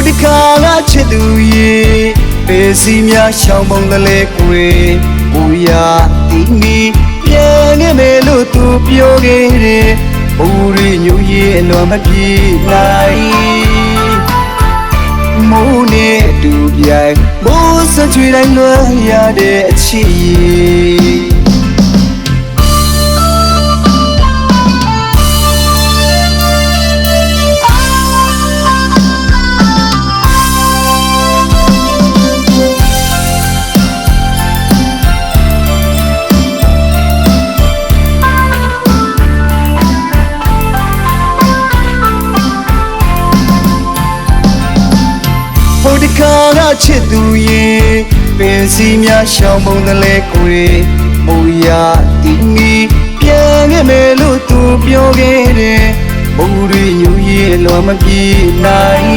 ဒီခါကချစ်သူရေပေစီများရှောင်းပုံတလဲကွယ်ဘူရာတီမီပြန်ခဲ့မယ်လို့သူပြောခဲ့တယ်ဘူရီညူရဲ့အလွန်မပြေနိုင်မိုးနဲ့အတူပြိုင်မိုးစချွေတိုင်းလွှမ်းရတဲ့အချစ်ဒီခါကချစ်သူရေပင်စီများရှောင်းပုံတလဲကွယ်မူရာတီမီပြန်ခဲ့မယ်လို့သူပြောခဲ့တယ်ဘူရီညူရဲ့အလွန်မပြေနိုင်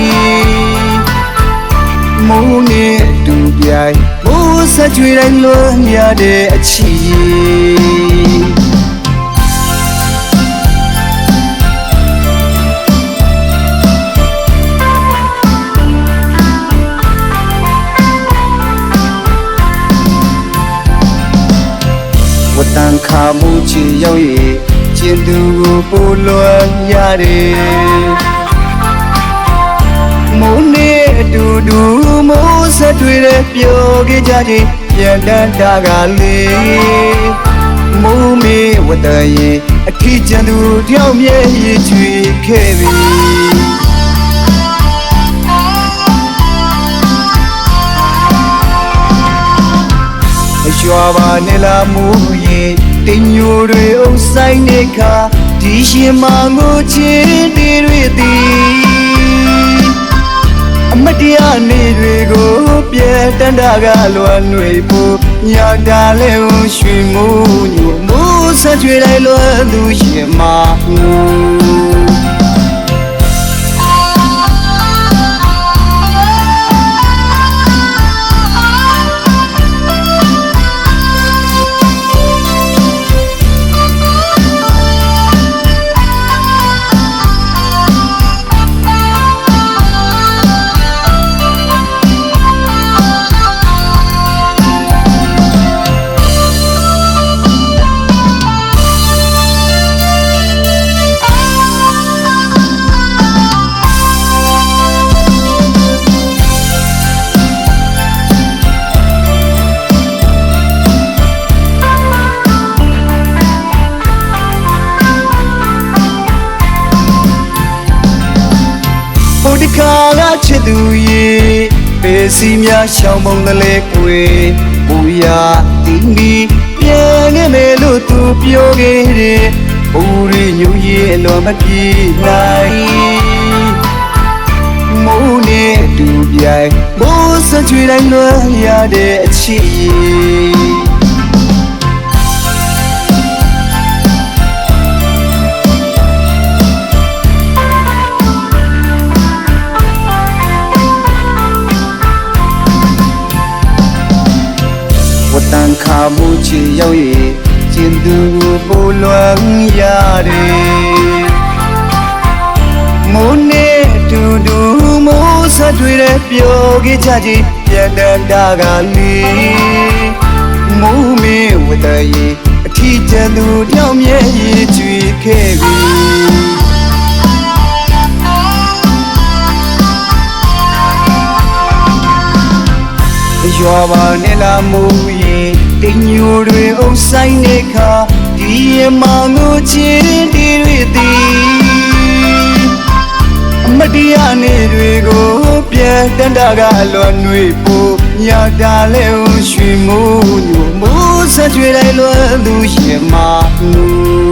မိုးနဲ့အတူပြိုင်မိုးစချွေတိုင်းလွှမ်းရတဲ့အချစ်တန်ခါမှုချီရောက်ရဲ့ကျင်သူကိုပို့လွှမ်းရတယ်မိုးနဲ့အတူတူမိုးဆက်တွေတဲ့ပျော်ခဲ့ကြခြင်းပြန်တန်းတာကလေးမိုးမေးဝတ်တရဲ့အထီးကျန်သူတယောက်မြဲရည်ချွေခဲ့ပြီရွာပါနေလာမှုရဲ့တင်ညိုတွေအုပ်ဆိုင်နေခါဒီရှင်မငိုချင်တွေသည်အမတရားနေတွေကိုပြဲတန်တာကလွမ်းတွေဖို့ညတာလဲရွှေမိုးညိုမိုးဆက်ကြွေလိုက်လွမ်းသူရှင်မငိုဒီခါကချစ်သူရေပေစီများရှောင်းပုံတလဲကွယ်ဘူရာတီမီပြန်ခဲ့မယ်လို့သူပြောခဲ့တယ်ဘူရီညူရဲ့အလွန်မပြေနိုင်မိုးနဲ့အတူပြိုင်မိုးစချွေတိုင်းလွှမ်းရတဲ့အချစ်တန်ခါမှုချီရောက်ရဲ့ကျင်သူကိုပို့လွှမ်းရတယ်မိုးနဲ့အတူတူမိုးဆက်တွေတဲ့ပျော်ခဲ့ကြခြင်းပြန်တန်းတာကလေးမိုးမေးဝတ်တရဲ့အထီးကျန်သူတယောက်မြဲရည်ကြွေခဲ့ပြီရွာပါနေလာမှုရဲ့တင်ညိုတွေအုပ်ဆိုင်နေခါဒီရမငိုချင်တွေသည်အမတရားနေတွေကိုပြန်တန်တာကအလွန်တွေပို့ညတာလဲရွှေမိုးညိုမိုးဆက်ကြွေလိုက်လွမ်းသူရှင်မငို